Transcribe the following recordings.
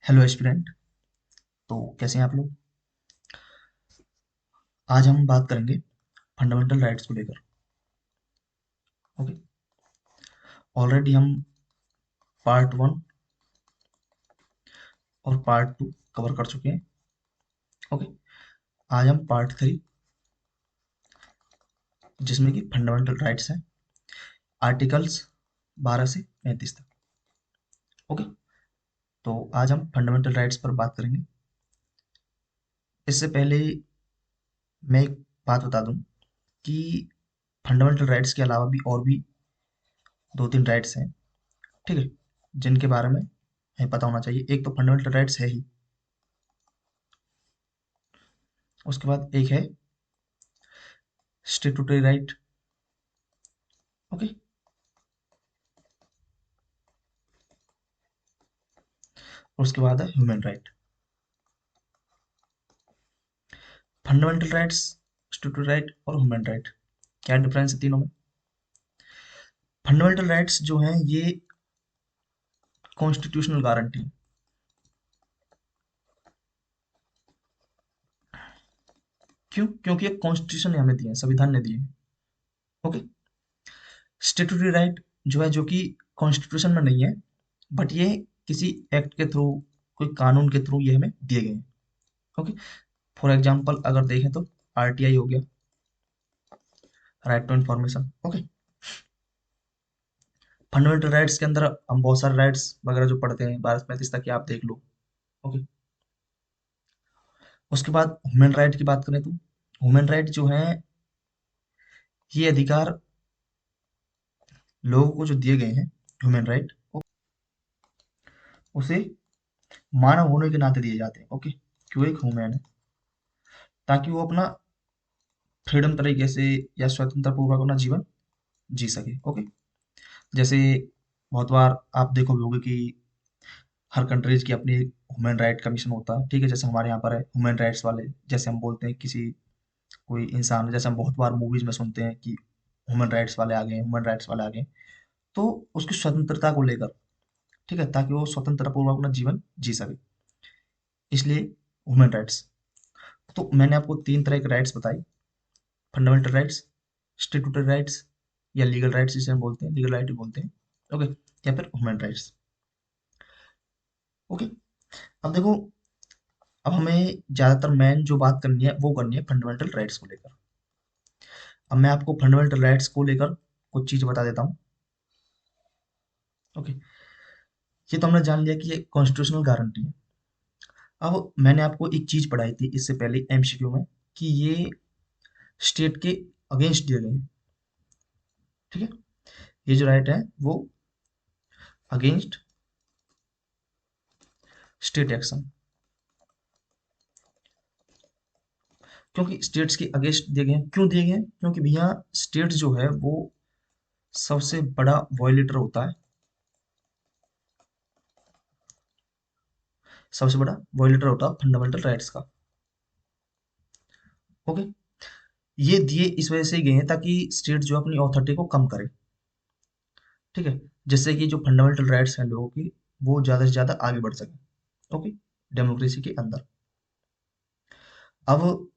Hello aspirant. तो कैसे हैं आप लोग? आज हम बात करेंगे फंडामेंटल राइट्स को लेकर। ओके। ऑलरेडी हम पार्ट वन और पार्ट टू कवर कर चुके हैं। ओके। आज हम पार्ट थ्री, जिसमें कि फंडामेंटल राइट्स हैं, आर्टिकल्स 12 से 35 तक। ओके। तो आज हम फंडामेंटल राइट्स पर बात करेंगे। इससे पहले मैं एक बात बता दूं कि फंडामेंटल राइट्स के अलावा भी और भी दो तीन राइट्स हैं, ठीक है, जिनके बारे में हमें पता होना चाहिए। एक तो फंडामेंटल राइट्स है ही, उसके बाद एक है स्टेटूटरी राइट। ओके। और उसके बाद है human right. Fundamental rights, statutory right और ह्यूमन राइट, क्या डिफरेंस है तीनों में? फंडामेंटल राइट्स जो हैं ये कॉन्स्टिट्यूशनल गारंटी। क्यों? क्योंकि ये कॉन्स्टिट्यूशन ने हमें दिए हैं, संविधान ने दिए हैं। ओके। स्टैट्यूटरी राइट जो है, जो कि कॉन्स्टिट्यूशन में नहीं है, बट ये किसी एक्ट के थ्रू, कोई कानून के थ्रू ये हमें दिए गए हैं। ओके। फॉर एग्जाम्पल अगर देखें तो आरटीआई हो गया, right to information. Okay. Fundamental rights के अंदर हम बहुत सारे राइट्स वगैरह जो पढ़ते हैं 12 से 35 तक, की आप देख लो। ओके। उसके बाद ह्यूमन राइट की बात करें तो ह्यूमन राइट जो है, ये अधिकार लोगों को जो दिए गए हैं, ह्यूमन राइट, उसे मानव होने के नाते दिए जाते हैं। ओके। क्यों? एक ह्यूमन है, ताकि वो अपना फ्रीडम तरीके से या स्वतंत्र पूर्वक अपना जीवन जी सके। ओके। जैसे बहुत बार आप देखोगे होगे कि हर कंट्रीज की अपनी ह्यूमन राइट कमीशन होता है, ठीक है। जैसे हमारे यहाँ पर है ह्यूमन राइट्स वाले। जैसे हम बोलते हैं किसी कोई इंसान, जैसे हम बहुत बार मूवीज में सुनते हैं कि ह्यूमन राइट्स वाले आ गए, ह्यूमन राइट्स वाले आ गए, तो उसकी स्वतंत्रता को लेकर, ठीक है, ताकि वो स्वतंत्रता पूर्वक अपना जीवन जी सके, इसलिए ह्यूमन राइट्स। तो मैंने आपको तीन तरह के राइट्स बताई: फंडामेंटल राइट्स, स्टैट्यूटरी राइट्स, या लीगल राइट्स जिसे हम बोलते हैं, लीगल राइट भी बोलते हैं। ओके। या फिर ह्यूमन राइट्स। ओके। अब देखो, अब हमें ज्यादातर मेन जो बात करनी है वो करनी है फंडामेंटल राइट्स को लेकर। अब मैं आपको फंडामेंटल राइट्स को लेकर कुछ चीज बता देता हूँ। ओके। ये तो हमने जान लिया कि ये कॉन्स्टिट्यूशनल गारंटी है। अब मैंने आपको एक चीज पढ़ाई थी इससे पहले एमसीक्यू में, कि ये स्टेट के अगेंस्ट दिए गए हैं, ठीक है। ये जो राइट है वो अगेंस्ट स्टेट एक्शन। क्योंकि स्टेट्स के अगेंस्ट दिए गए हैं, क्यों दिए गए हैं? क्योंकि भैया स्टेट जो है वो सबसे बड़ा वॉयलेटर होता है, सबसे बड़ा वॉयलेटर होता है फंडामेंटल राइट्स का। ओके। ये दिए इस वजह से ही गए हैं ताकि स्टेट जो अपनी अथॉरिटी को कम करे, ठीक है, जिससे कि जो फंडामेंटल राइट्स हैं लोगों की, वो ज्यादा से ज्यादा आगे बढ़ सके। ओके। डेमोक्रेसी के अंदर। अब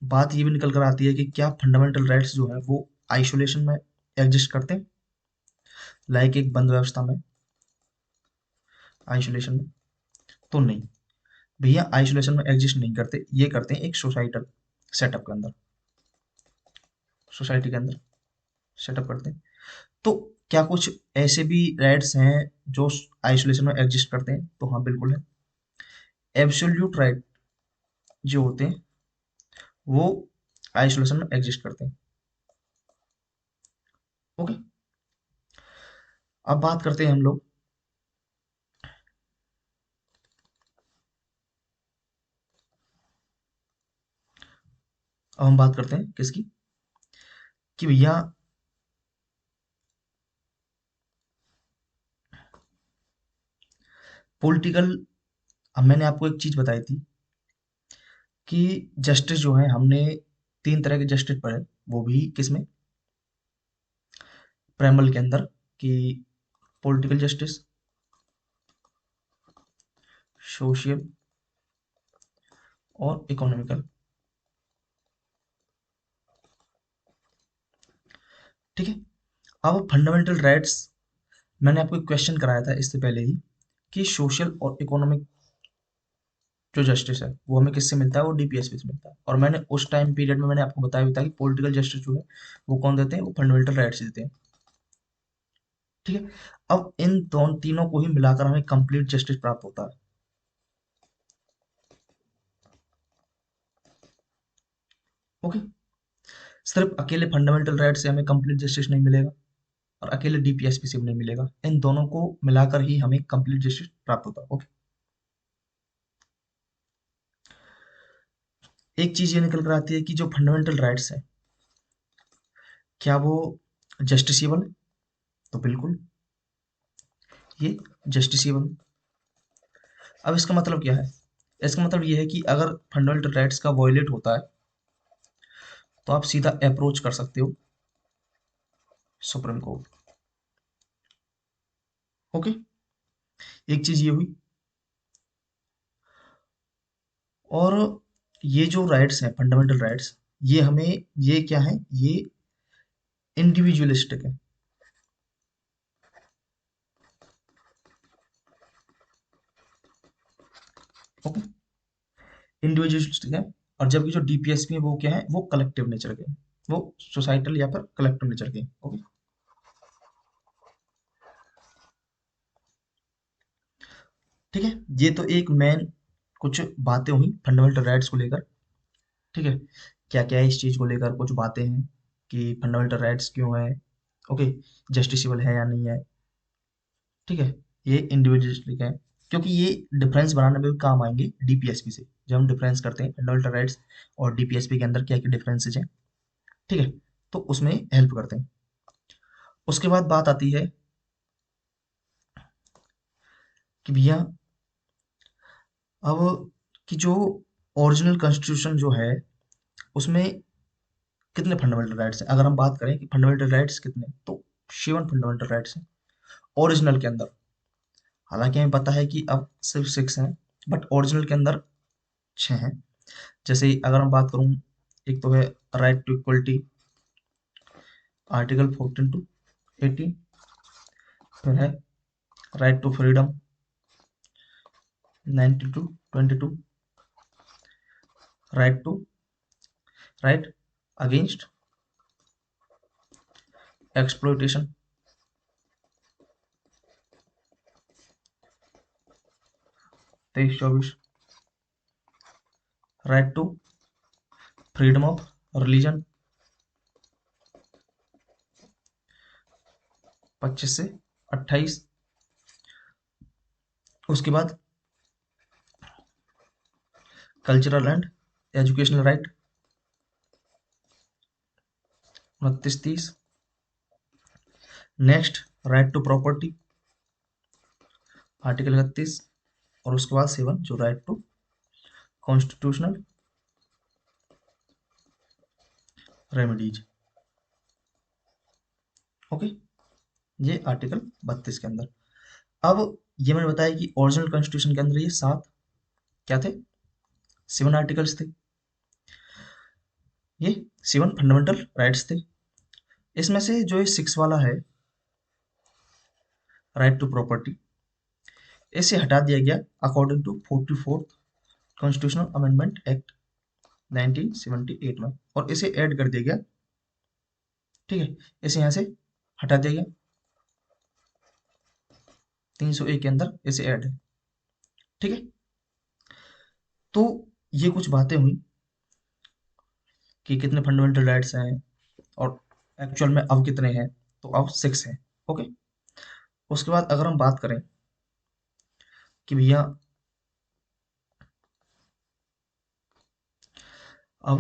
बात ये भी निकल कर आती है कि क्या फंडामेंटल राइट्स जो है वो आइसोलेशन में एग्जिस्ट करते हैं, लाइक एक बंद व्यवस्था में, आइसोलेशन में? तो नहीं भैया, आइसोलेशन में एग्जिस्ट नहीं करते। ये करते हैं एक सोसाइटल सेटअप के अंदर, सोसाइटी के अंदर सेटअप करते हैं। तो क्या कुछ ऐसे भी राइट्स हैं जो आइसोलेशन में एग्जिस्ट करते हैं? तो हाँ, बिल्कुल है। एब्सोल्यूट राइट जो होते हैं वो आइसोलेशन में एग्जिस्ट करते हैं। ओके। अब बात करते हैं हम लोग, अब हम बात करते हैं किसकी, कि भैया पॉलिटिकल। अब मैंने आपको एक चीज बताई थी कि जस्टिस जो है, हमने तीन तरह के जस्टिस पढ़े, वो भी किसमें, प्रेमल के अंदर, कि पॉलिटिकल जस्टिस, सोशल और इकोनॉमिकल। ठीक है। अब फंडामेंटल राइट्स, मैंने आपको एक क्वेश्चन कराया था इससे पहले ही कि सोशल और इकोनॉमिक जो जस्टिस है वो हमें किससे मिलता है, वो डीपीएसपी से मिलता है। और मैंने उस टाइम पीरियड में मैंने आपको बताया भी था कि पॉलिटिकल जस्टिस जो है वो कौन देते हैं, वो फंडामेंटल राइट्स देते हैं। ठीक है। अब इन दोनों तीनों को ही मिलाकर हमें कंप्लीट जस्टिस प्राप्त होता है। ओके। सिर्फ अकेले फंडामेंटल राइट से हमें कंप्लीट जस्टिस नहीं मिलेगा और अकेले डीपीएसपी से भी नहीं मिलेगा, इन दोनों को मिलाकर ही हमें कंप्लीट जस्टिस प्राप्त होता है। ओके। एक चीज ये निकल कर आती है कि जो फंडामेंटल राइट्स है क्या वो जस्टिसेबल है? तो बिल्कुल ये जस्टिसेबल। अब इसका मतलब क्या है? इसका मतलब ये है कि अगर फंडामेंटल राइट्स का वॉयलेट होता है तो आप सीधा अप्रोच कर सकते हो सुप्रीम कोर्ट। ओके। एक चीज ये हुई। और ये जो राइट्स हैं फंडामेंटल राइट्स, ये हमें, ये क्या है, ये इंडिविजुअलिस्टिक है। ओके। इंडिविजुअलिस्टिक है। और जबकि जो डीपीएसपी है वो क्या है, वो कलेक्टिव नेचर के हैं। वो सोसाइटल या फिर कलेक्टिव नेचर के हैं। ओके। ठीक है। ये तो एक मेन कुछ बातें हुई फंडामेंटल राइट्स को लेकर। ठीक है। क्या क्या है इस चीज को लेकर कुछ बातें हैं कि फंडामेंटल राइट्स क्यों है, ओके, जस्टिसेबल है या नहीं है। ठीक है। ये इंडिविजुअलिस्टिक है क्योंकि ये डिफरेंस बनाने में भी काम आएंगे डीपीएसपी से, जब हम डिफरेंस करते हैं फंडामेंटल राइट्स और डीपीएसपी के अंदर क्या क्या डिफरेंसेस हैं। ठीक है। तो उसमें हेल्प करते हैं। उसके बाद बात आती है कि भैया अब कि जो ओरिजिनल कॉन्स्टिट्यूशन जो है उसमें कितने फंडामेंटल राइट्स हैं। अगर हम बात करें कि फंडामेंटल राइट्स कितने, तो 7 फंडामेंटल राइट्स हैं ओरिजिनल के अंदर। हालांकि हमें पता है कि अब सिर्फ 6 हैं, बट ओरिजिनल के अंदर 6 हैं। जैसे अगर मैं बात करूं, एक तो है right to equality, article 14 to 18। फिर है right to freedom, 19 to 22। Right to, right against exploitation, 23-24। Right to freedom of religion, 25 से 28। उसके बाद cultural and educational right, 29-30। Next right to property, article 31। और उसके बाद 7 जो right to constitutional remedies. Okay. ये आर्टिकल 32 के अंदर। अब ये मैंने बताया कि ओरिजिनल कॉन्स्टिट्यूशन के अंदर ये 7 क्या थे, 7 आर्टिकल्स थे। ये 7 फंडामेंटल राइट्स थे। इसमें से जो ये 6 वाला है, राइट टू प्रॉपर्टी, इसे हटा दिया गया according to 44th constitutional amendment act 1978 में, और इसे ऐड कर दिया गया। ठीक है। इसे यहाँ से हटा दिया गया, 301 के अंदर इसे ऐड है। ठीक है। तो ये कुछ बातें हुई कि कितने फंडामेंटल राइट्स हैं और एक्चुअल में अब कितने हैं। तो अब 6 हैं। ओके। उसके बाद अगर हम बात करें कि भैया अब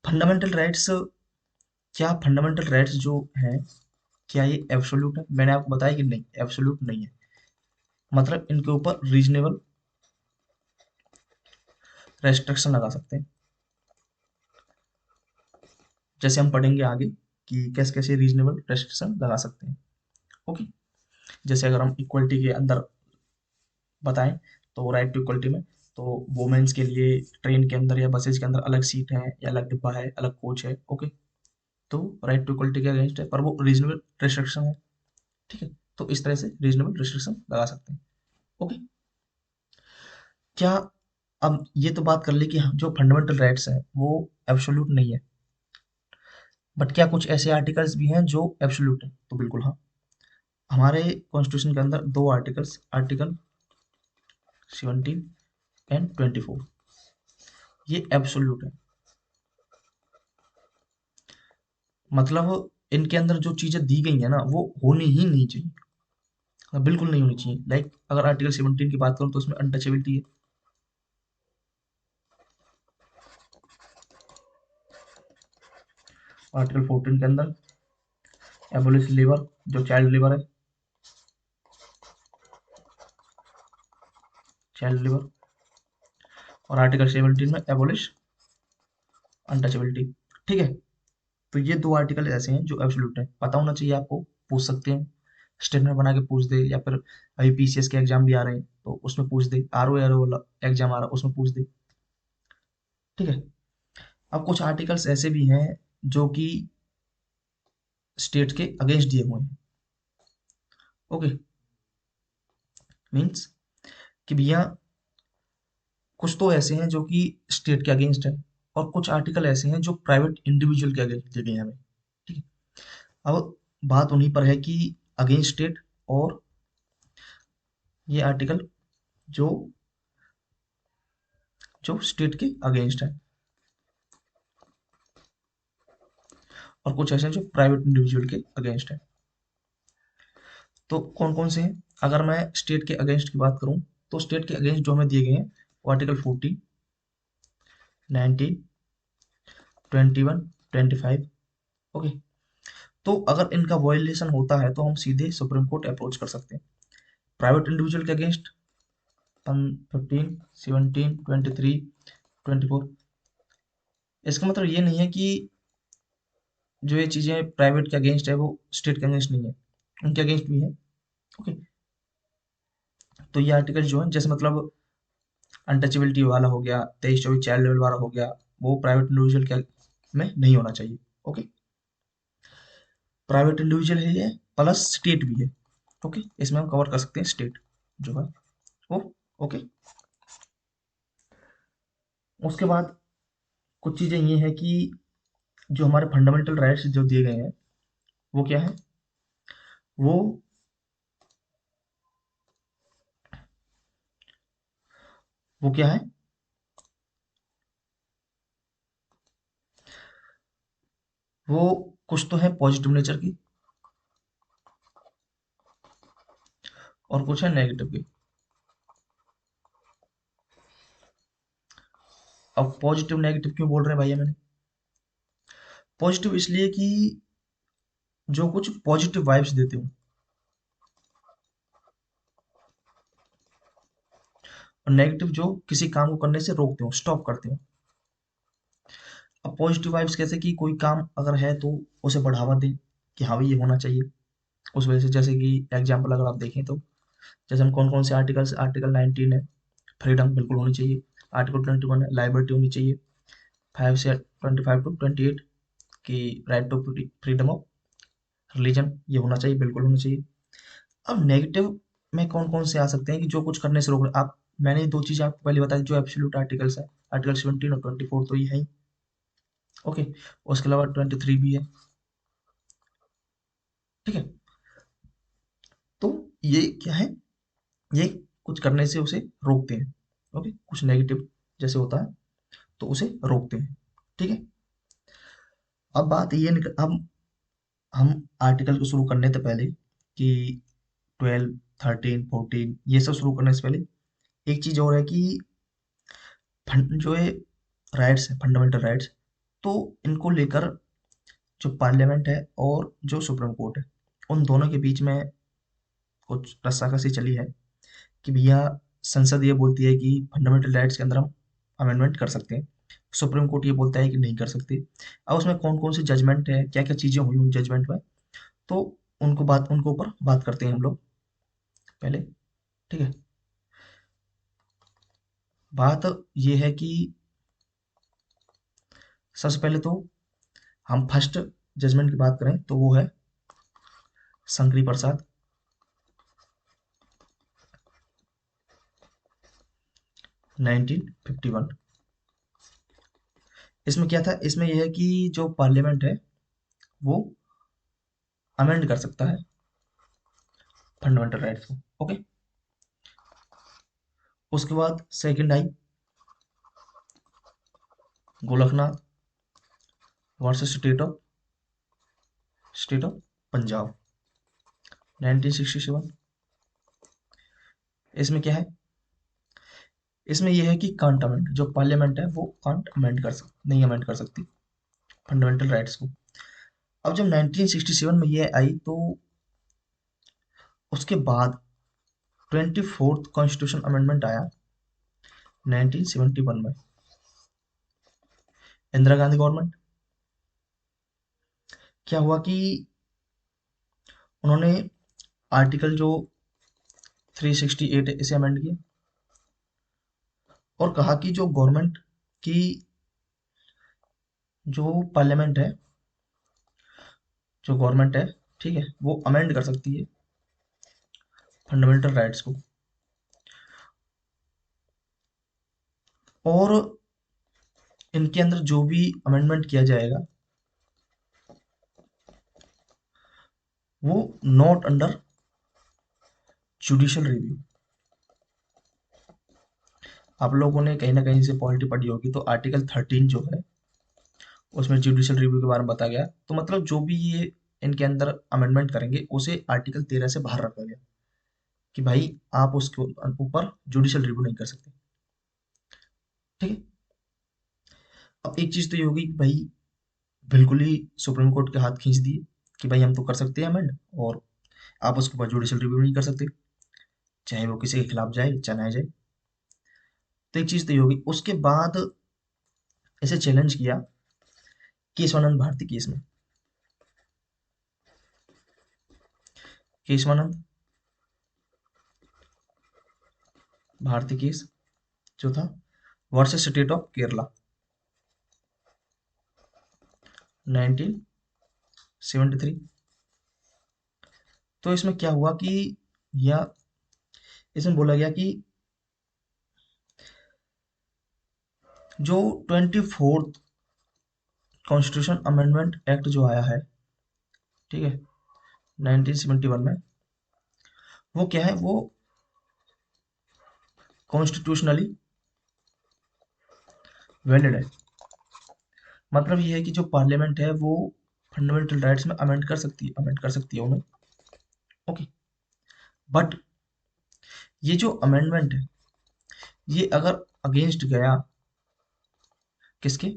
फंडामेंटल राइट्स, क्या फंडामेंटल राइट्स जो हैं क्या ये एब्सोल्यूट है? मैंने आपको बताया कि नहीं, एब्सोल्यूट नहीं है। मतलब इनके ऊपर रीजनेबल रेस्ट्रिक्शन लगा सकते हैं। जैसे हम पढ़ेंगे आगे कि कैसे कैसे रीजनेबल रेस्ट्रिक्शन लगा सकते हैं। ओके। जैसे अगर हम इक्वलिटी के अंदर बताएं तो राइट टू इक्वलिटी में तो वुमेन्स के लिए ट्रेन के अंदर या बसेज के अंदर अलग सीट है या अलग डिब्बा है, अलग कोच है। ओके, तो राइट टू इक्वलिटी के अगेंस्ट है, पर वो रीजनेबल रिस्ट्रिक्शन है। ठीक है, तो इस तरह से रीजनेबल रिस्ट्रिक्शन लगा सकते हैं। ओके, क्या, अब ये तो बात कर ली कि जो फंडामेंटल राइट्स हैं वो एब्सोल्यूट नहीं है, बट क्या कुछ ऐसे आर्टिकल्स भी हैं जो एब्सोल्यूट हैं? तो बिल्कुल हाँ, हमारे कॉन्स्टिट्यूशन के अंदर दो आर्टिकल्स, आर्टिकल 17 एंड 24, ये एब्सोल्यूट है। मतलब इनके अंदर जो चीजें दी गई है ना वो होनी ही नहीं चाहिए, बिल्कुल नहीं होनी चाहिए। लाइक अगर आर्टिकल 17 की बात करूँ तो उसमें अनटचेबिलिटी है। आर्टिकल 14 के अंदर एबोलिश लेबर, जो चाइल्ड लेबर है, चाइल्ड लेबर। और आर्टिकल 17 में एबोलिश अनटचेबिलिटी। ठीक है, तो ये दो आर्टिकल ऐसे हैं जो एब्सोल्यूट है, पता होना चाहिए आपको, पूछ सकते हैं, स्टेटमेंट बना के पूछ दे, या फिर अभी पीसीएस के एग्जाम भी आ रहे हैं तो उसमें पूछ दे, आरओ वाला एग्जाम आ रहा है उसमें पूछ दे। ठीक है, अब कुछ आर्टिकल्स ऐसे भी हैं जो कि स्टेट के अगेंस्ट दिए हुए हैं। ओके, मीन्स कि भैया कुछ तो ऐसे हैं जो कि स्टेट के अगेंस्ट है, और कुछ आर्टिकल ऐसे हैं जो प्राइवेट इंडिविजुअल के अगेंस्ट दिए गए हैं हमें। ठीक है, अब बात उन्हीं पर है कि अगेंस्ट स्टेट, और ये आर्टिकल जो जो स्टेट के अगेंस्ट है, और कुछ ऐसे हैं जो प्राइवेट इंडिविजुअल के अगेंस्ट है। तो कौन कौन से हैं? अगर मैं स्टेट के अगेंस्ट की बात करूं तो स्टेट के अगेंस्ट जो हमें दिए गए हैं वो आर्टिकल 14, 19, 21, 25। ओके, तो अगर इनका वायलेशन होता है तो हम सीधे सुप्रीम कोर्ट अप्रोच कर सकते हैं। प्राइवेट इंडिविजुअल के अगेंस्ट 15, 17, 23, 24। इसका मतलब ये नहीं है कि जो ये चीजें प्राइवेट के अगेंस्ट है वो स्टेट के अगेंस्ट नहीं है, उनके अगेंस्ट भी है। ओके, तो ये आर्टिकल जो है, जैसे मतलब अनटचेबिलिटी वाला हो गया, 23, 24 चाइल्ड लेवल वाला हो गया, वो प्राइवेट इंडिविजुअल के में नहीं होना चाहिए। ओके, प्राइवेट इंडिविजुअल है ये, प्लस स्टेट भी है। ओके, इसमें हम कवर कर सकते हैं स्टेट जो है वो। ओके, उसके बाद कुछ चीजें ये हैं कि जो हमारे फंडामेंटल राइट्स जो दिए गए हैं वो क्या है, वो वो क्या है, वो कुछ तो है पॉजिटिव नेचर की और कुछ है नेगेटिव की। अब पॉजिटिव नेगेटिव क्यों बोल रहे हैं भैया मैंने? पॉजिटिव इसलिए कि जो कुछ पॉजिटिव वाइब्स देते हो, और नेगेटिव जो किसी काम को करने से रोकते हो, स्टॉप करते हो। अब पॉजिटिव वाइब्स कैसे कि कोई काम अगर है तो उसे बढ़ावा दें कि हाँ भाई ये होना चाहिए, उस वजह से। जैसे कि एग्जाम्पल अगर आप देखें तो जैसे हम कौन कौन से आर्टिकल्स, आर्टिकल 19 है, फ्रीडम बिल्कुल होनी चाहिए। आर्टिकल 21 है, लाइबर्टी होनी चाहिए। 5 से 25 टू 28 की right to freedom of religion, ये होना चाहिए, बिल्कुल होना चाहिए। अब नेगेटिव में कौन कौन से आ सकते हैं कि जो कुछ करने से रोक रहे आप? मैंने दो चीजें आपको पहले बताई जो एब्सोल्यूट आर्टिकल्स है, आर्टिकल 17 और 24, तो ये है ही। ओके, उसके अलावा 23 भी है। ठीक है, तो ये क्या है, ये कुछ करने से उसे रोकते हैं। ओके, कुछ नेगेटिव जैसे होता है तो उसे रोकते हैं। ठीक है, अब बात ये निकल, अब हम आर्टिकल को शुरू करने से पहले कि 12, 13, 14 ये सब शुरू करने से पहले एक चीज और है कि जो ये राइट्स है, फंडामेंटल राइट्स, तो इनको लेकर जो पार्लियामेंट है और जो सुप्रीम कोर्ट है, उन दोनों के बीच में कुछ रस्साकसी चली है कि भैया संसद ये बोलती है कि फंडामेंटल राइट्स के अंदर हम अमेंडमेंट कर सकते हैं, सुप्रीम कोर्ट ये बोलता है कि नहीं कर सकते। अब उसमें कौन कौन सी जजमेंट है, क्या क्या चीजें हुई उन जजमेंट में, तो उनको ऊपर बात करते हैं हम लोग पहले। ठीक है, बात ये है कि सबसे पहले तो हम फर्स्ट जजमेंट की बात करें तो वो है शंकरी प्रसाद 1951। इसमें क्या था, इसमें यह है कि जो पार्लियामेंट है वो अमेंड कर सकता है फंडामेंटल राइट्स को। ओके। उसके बाद second I Golaknath versus state of Punjab 1967। इसमें क्या है, इसमें यह है कि कांट अमेंड, जो पार्लियामेंट है वो कांट अमेंड कर सक नहीं अमेंड कर सकती फंडामेंटल राइट्स को। अब जब 1967 में ये आई तो उसके बाद 24th कॉन्स्टिट्यूशन अमेंडमेंट आया 1971 में। इंदिरा गांधी गवर्नमेंट, क्या हुआ कि उन्होंने आर्टिकल जो 368 है इसे अमेंड किया और कहा कि जो गवर्नमेंट की जो पार्लियामेंट है, जो गवर्नमेंट है, ठीक है, वो अमेंड कर सकती है फंडामेंटल राइट्स को। और इनके अंदर जो भी अमेंडमेंट किया जाएगा वो नॉट अंडर जुडिशियल रिव्यू। आप लोगों ने कहीं ना कहीं से पॉलिटी पढ़ी होगी, तो आर्टिकल 13 जो है उसमें जुडिशियल रिव्यू के बारे में बताया गया। तो मतलब जो भी ये इनके अंदर अमेंडमेंट करेंगे उसे आर्टिकल 13 से बाहर रखा गया कि भाई आप उसके ऊपर जुडिशियल रिव्यू नहीं कर सकते। ठीक है। अब एक चीज तो ये होगी कि भाई बिल्कुल ही सुप्रीम कोर्ट के हाथ खींच दिए कि भाई हम तो कर सकते हैं अमेंड, और आप उसके ऊपर जुडिशियल रिव्यू नहीं कर सकते, चाहे वो किसी के खिलाफ जाए चाहे ना जाए। तो एक चीज तो ये होगी। उसके बाद इसे चैलेंज किया केशवानंद भारती केस में। केशवानंद भारती केस जो था वर्सेस स्टेट ऑफ केरला 1973। तो इसमें क्या हुआ कि, या इसमें बोला गया कि जो 24th कॉन्स्टिट्यूशन अमेंडमेंट एक्ट जो आया है, ठीक है, 1971 में, वो क्या है, वो कॉन्स्टिट्यूशनली वैलिड है। मतलब ये है कि जो पार्लियामेंट है वो फंडामेंटल राइट्स में अमेंड कर सकती है उन्हें। ओके। बट ये जो अमेंडमेंट है ये अगर अगेंस्ट गया किसके,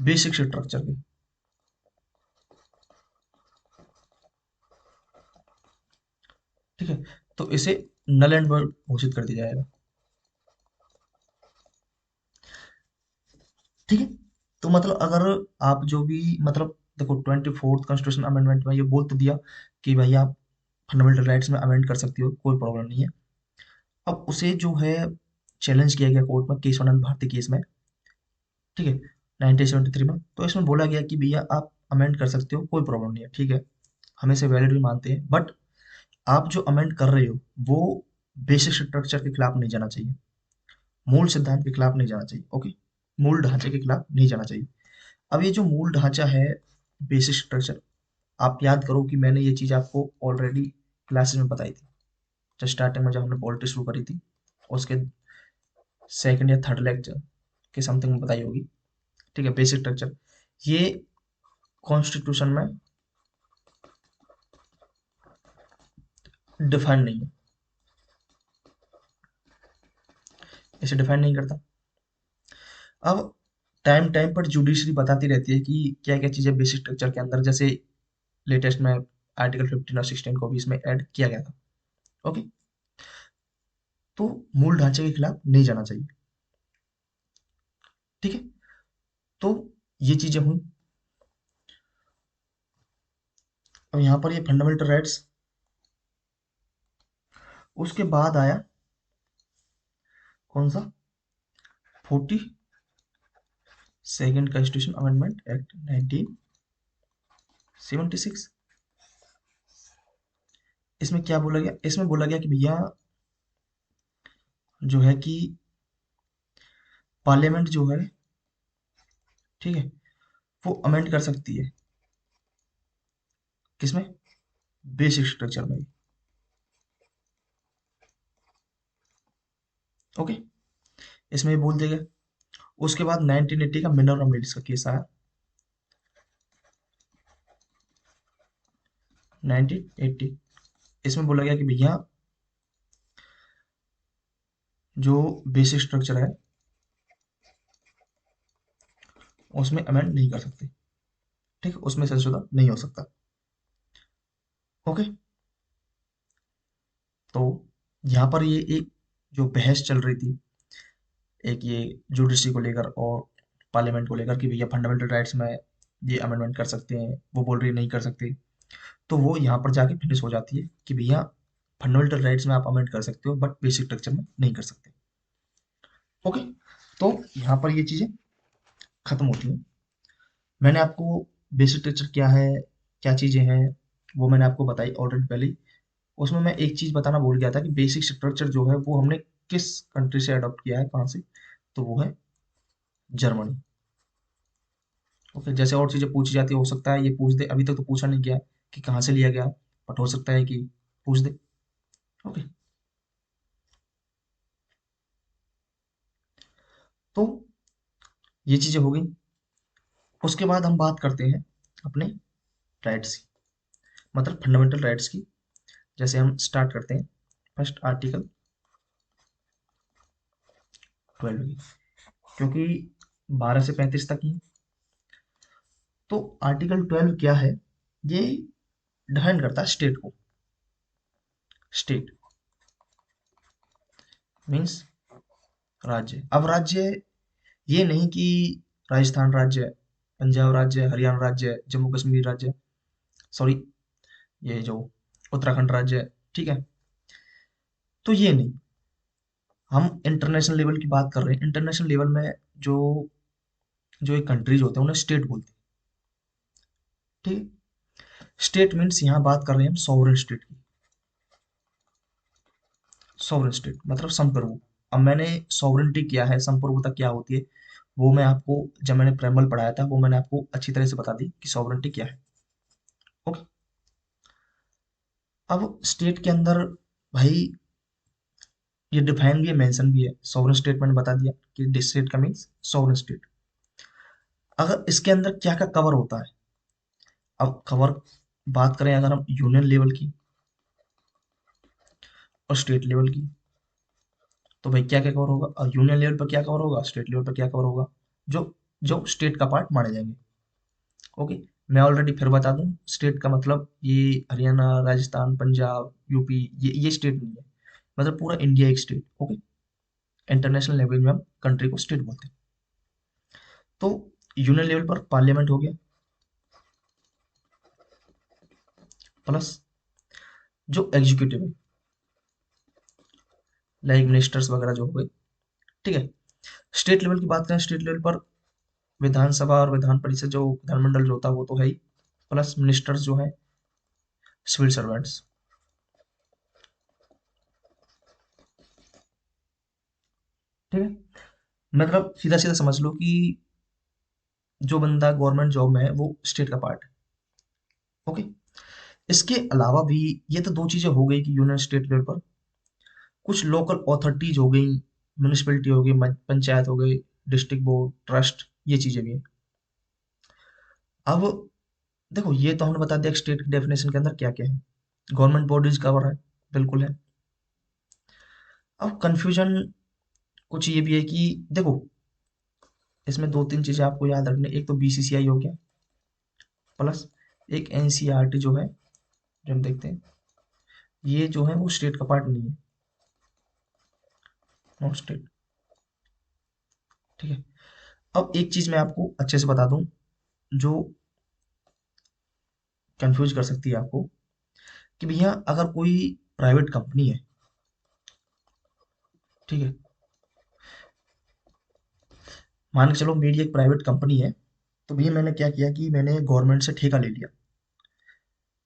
बेसिक स्ट्रक्चर के, ठीक है, तो इसे नल एंड void घोषित कर दिया जाएगा। ठीक है। तो मतलब अगर आप जो भी मतलब देखो 24th कॉन्स्टिट्यूशन अमेंडमेंट में ये बोल तो दिया कि भाई आप फंडामेंटल राइट्स में अमेंड कर सकती हो, कोई प्रॉब्लम नहीं है। अब उसे जो है चैलेंज किया गया कोर्ट में केशवानंद भारती केस में, ठीक है, 1973 में। तो इसमें बोला गया कि भैया आप अमेंड कर सकते हो, कोई प्रॉब्लम नहीं है, ठीक है, हम इसे वैलिड भी मानते हैं, बट आप जो अमेंड कर रहे हो वो बेसिक स्ट्रक्चर के खिलाफ नहीं जाना चाहिए, मूल सिद्धांत के खिलाफ नहीं जाना चाहिए। ओके। मूल ढांचे के खिलाफ नहीं जाना चाहिए। अब ये जो मूल ढांचा है, बेसिक स्ट्रक्चर, आप याद करो कि मैंने ये चीज़ आपको ऑलरेडी क्लासेस में बताई थी, जब स्टार्टिंग में जब हमने पॉलिटी शुरू करी थी, उसके सेकंड या थर्ड लेक्चर के समथिंग में बताई होगी। ठीक है, बेसिक स्ट्रक्चर ये कॉन्स्टिट्यूशन में डिफाइन नहीं है, इसे डिफाइन नहीं करता। अब टाइम टाइम पर जुडिशरी बताती रहती है कि क्या क्या चीज़ें बेसिक स्ट्रक्चर के अंदर, जैसे लेटेस्ट में आर्टिकल 15 और 16 को भी इसमें ऐड किया गया था। ओके। तो मूल ढांचे के खिलाफ नहीं जाना चाहिए। ठीक है। तो ये चीजें हुई। अब यहाँ पर ये फंडामेंटल राइट्स, उसके बाद आया कौन सा, 42nd कॉन्स्टिट्यूशन अमेंडमेंट एक्ट 1976। इसमें क्या बोला गया? इसमें बोला गया कि भैया जो है कि पार्लियामेंट जो है, ठीक है, वो अमेंड कर सकती है किसमें? बेसिक स्ट्रक्चर में। ओके, इसमें ये बोल दिया गया। उसके बाद 1980 का मिनरल मिल्स का केस आया। 1980, इसमें बोला गया कि भैया जो बेसिक स्ट्रक्चर है उसमें अमेंड नहीं कर सकते, ठीक है, उसमें संशोधन नहीं हो सकता। ओके, तो यहाँ पर ये एक जो बहस चल रही थी, एक ये जुडिशरी को लेकर और पार्लियामेंट को लेकर कि भैया फंडामेंटल राइट्स में ये अमेंडमेंट कर सकते हैं, वो बोल रही है नहीं कर सकते। तो वो यहाँ पर जाके फिनिश हो जाती है कि भैया फंडामेंटल राइट्स में आप अमेंड कर सकते हो बट बेसिक स्ट्रक्चर में नहीं कर सकते। ओके, तो यहाँ पर ये चीज़ें खत्म होती हैं। मैंने आपको बेसिक स्ट्रक्चर क्या है, क्या चीज़ें हैं, वो मैंने आपको बताई ऑलरेडी पहले ही। उसमें मैं एक चीज़ बताना भूल गया था कि बेसिक स्ट्रक्चर जो है वो हमने किस कंट्री से अडॉप्ट किया है, कहाँ से, तो वो है जर्मनी। ओके, जैसे और चीज़ें पूछी जाती है, हो सकता है ये पूछ दे, अभी तक तो पूछा नहीं गया कि कहाँ से लिया गया, बट हो सकता है कि पूछ दे। ओके, तो ये चीज़ें हो गई। उसके बाद हम बात करते हैं अपने राइट्स की, मतलब फंडामेंटल राइट्स की। जैसे हम स्टार्ट करते हैं फर्स्ट आर्टिकल 12 की, क्योंकि 12 से 35 तक ही। तो आर्टिकल 12 क्या है? ये डिफाइन करता है स्टेट को। स्टेट मीन्स राज्य। अब राज्य ये नहीं कि राजस्थान राज्य है, पंजाब राज्य है, हरियाणा राज्य है, जम्मू कश्मीर राज्य है, सॉरी, ये जो उत्तराखंड राज्य है, ठीक है, तो ये नहीं। हम इंटरनेशनल लेवल की बात कर रहे हैं। इंटरनेशनल लेवल में जो जो एक कंट्रीज होते हैं उन्हें स्टेट बोलते हैं, ठीक है। स्टेट मीन्स यहाँ बात कर रहे हैं हम सॉवरेन स्टेट की। सॉवरेन स्टेट मतलब संप्रभु। अब मैंने सॉवरेनिटी क्या है, संप्रभुता क्या होती है, वो मैं आपको जब मैंने प्रेमल पढ़ाया था वो मैंने आपको अच्छी तरह से बता दी कि सॉवरेनिटी क्या है। ओके, अब स्टेट के अंदर भाई ये डिफाइन भी है, मेंशन भी है। सॉवरेन स्टेट मैंने बता दिया कि स्टेट का मीन्स सॉवरेन स्टेट। अगर इसके अंदर क्या क्या कवर होता है, अब कवर बात करें अगर हम यूनियन लेवल की और स्टेट लेवल की, तो भाई क्या क्या कवर होगा, और यूनियन लेवल पर क्या कवर होगा, स्टेट लेवल पर क्या कवर होगा, जो जो स्टेट का पार्ट माने जाएंगे। ओके, मैं ऑलरेडी फिर बता दूं, स्टेट का मतलब ये हरियाणा, राजस्थान, पंजाब, यूपी, ये स्टेट नहीं है, मतलब पूरा इंडिया एक स्टेट। ओके, इंटरनेशनल लैंग्वेज में हम कंट्री को स्टेट बोलते हैं। तो यूनियन लेवल पर पार्लियामेंट हो गया, प्लस जो एग्जीक्यूटिव है लाइक मिनिस्टर्स वगैरह जो हो गए, ठीक है। स्टेट लेवल की बात करें, स्टेट लेवल पर विधानसभा और विधान परिषद जो विधानमंडल जो होता है वो तो है ही, प्लस मिनिस्टर्स जो है सिविल सर्वेंट्स, ठीक है। मतलब सीधा सीधा समझ लो कि जो बंदा गवर्नमेंट जॉब में है वो स्टेट का पार्ट है। ओके, इसके अलावा भी ये तो दो चीजें हो गई कि यूनियन स्टेट लेवल पर कुछ लोकल अथॉरिटीज हो गई, म्यूनिसिपैलिटी हो गई, पंचायत हो गई, डिस्ट्रिक्ट बोर्ड, ट्रस्ट, ये चीजें भी हैं। अब देखो, ये तो हमने बता दिया स्टेट की डेफिनेशन के अंदर क्या क्या है। गवर्नमेंट बॉडीज कवर है, बिल्कुल है। अब कंफ्यूजन कुछ ये भी है कि देखो, इसमें दो तीन चीजें आपको याद रखनी। एक तो बीसीसीआई हो गया, प्लस एक एनसीईआरटी जो है, जो हम देखते हैं, ये जो है वो स्टेट का पार्ट नहीं है, नॉट स्टेट, ठीक है। अब एक चीज मैं आपको अच्छे से बता दूं जो कंफ्यूज कर सकती है आपको, कि भैया अगर कोई प्राइवेट कंपनी है, ठीक है, मान के चलो मेरी एक प्राइवेट कंपनी है, तो भैया मैंने क्या किया कि मैंने गवर्नमेंट से ठेका ले लिया।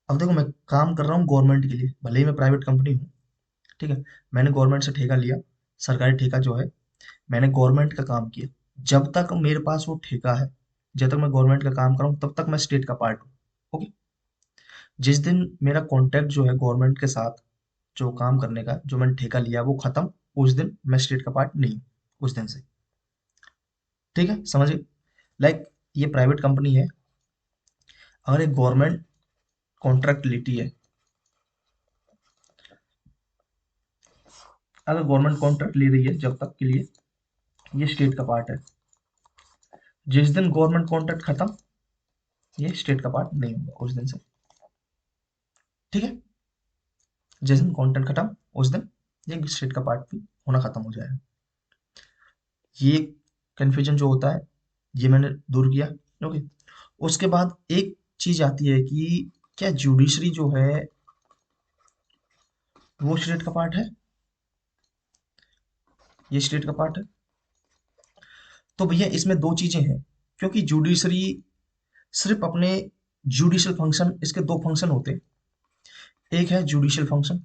अब देखो मैं काम कर रहा हूँ गवर्नमेंट के लिए, भले ही मैं प्राइवेट कंपनी हूँ, ठीक है। मैंने गवर्नमेंट से ठेका लिया, सरकारी ठेका जो है, मैंने गवर्नमेंट का काम किया। जब तक मेरे पास वो ठेका है, जब तक मैं गवर्नमेंट का काम कर रहा हूँ, तब तक मैं स्टेट का पार्ट हूँ। ओके। जिस दिन मेरा कॉन्ट्रैक्ट जो है गवर्नमेंट के साथ, जो काम करने का जो मैंने ठेका लिया वो खत्म, उस दिन मैं स्टेट का पार्ट नहीं हूँ, उस दिन से। ठीक है, समझिए। लाइक ये प्राइवेट कंपनी है, अगर एक गवर्नमेंट कॉन्ट्रैक्ट लेती है, अगर गवर्नमेंट कॉन्ट्रैक्ट ले रही है जब तक के लिए, ये स्टेट का पार्ट है। जिस दिन गवर्नमेंट कॉन्ट्रैक्ट खत्म, ये स्टेट का पार्ट नहीं होगा उस दिन से। ठीक है, जिस दिन कॉन्ट्रैक्ट खत्म, उस दिन ये स्टेट का पार्ट भी होना खत्म हो जाएगा। ये कंफ्यूजन जो होता है, ये मैंने दूर किया। ओके। उसके बाद एक चीज आती है कि क्या जुडिशरी जो है वो स्टेट का पार्ट है? ये स्टेट का पार्ट है। तो भैया इसमें दो चीजें हैं, क्योंकि जुडिशरी सिर्फ अपने जुडिशियल फंक्शन, इसके दो फंक्शन होते हैं, एक है जुडिशियल फंक्शन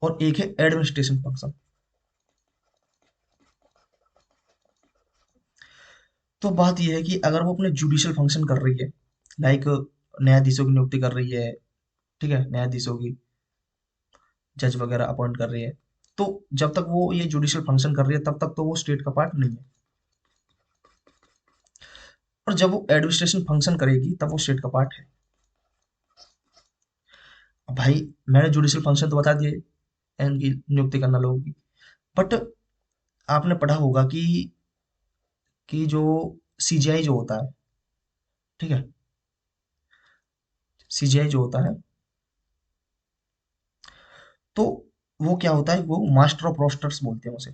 और एक है एडमिनिस्ट्रेशन फंक्शन। तो बात यह है कि अगर वो अपने जुडिशियल फंक्शन कर रही है, लाइक न्यायाधीशों की नियुक्ति कर रही है, ठीक है, न्यायाधीशों की, जज वगैरह अपॉइंट कर रही है, तो जब तक वो ये जुडिशियल फंक्शन कर रही है तब तक तो वो स्टेट का पार्ट नहीं है। और जब वो एडमिनिस्ट्रेशन फंक्शन करेगी तब वो स्टेट का पार्ट है। अब भाई मैंने जुडिशियल फंक्शन तो बता दिए, इनकी नियुक्ति करना लोगों की, बट आपने पढ़ा होगा कि जो सीजीआई जो होता है, ठीक है, सीजीआई जो होता है, तो वो क्या होता है, वो मास्टर ऑफ रोस्टर्स बोलते हैं उसे।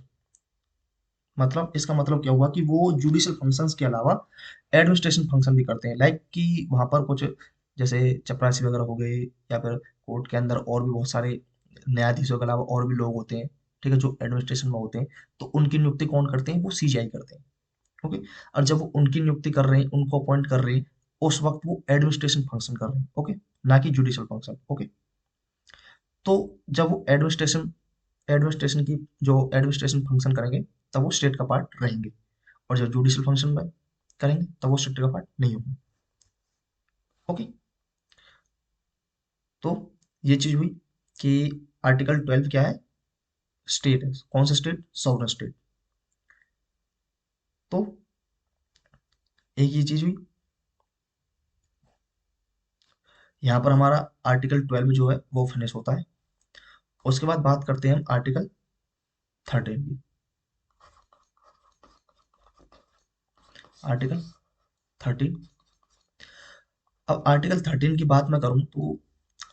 मतलब इसका मतलब क्या हुआ कि वो जुडिशियल फंक्शंस के अलावा एडमिनिस्ट्रेशन फंक्शन भी करते हैं, लाइक कि वहां पर कुछ जैसे चपरासी वगैरह हो गए, या फिर कोर्ट के अंदर और भी बहुत सारे न्यायाधीशों के अलावा और भी लोग होते हैं, ठीक है, जो एडमिनिस्ट्रेशन में होते हैं। तो उनकी नियुक्ति कौन करते हैं? वो सीजीआई करते हैं। ओके। और जब वो उनकी नियुक्ति कर रहे हैं, उनको अपॉइंट कर रहे हैं, उस वक्त वो एडमिनिस्ट्रेशन फंक्शन कर रहे हैं। ओके, ना कि जुडिशियल फंक्शन। ओके। तो जब वो एडमिनिस्ट्रेशन की जो एडमिनिस्ट्रेशन फंक्शन करेंगे, तब वो स्टेट का पार्ट रहेंगे। और जब जुडिशियल फंक्शन में करेंगे तब वो स्टेट का पार्ट नहीं होंगे। ओके। तो ये चीज हुई कि आर्टिकल 12 क्या है? स्टेट है। कौन सा स्टेट? Sovereign state. तो एक ये चीज हुई। यहाँ पर हमारा आर्टिकल 12 जो है वो फिनिश होता है। उसके बाद बात करते हैं हम आर्टिकल 13 की। आर्टिकल 13। अब आर्टिकल 13 की बात मैं करूं तो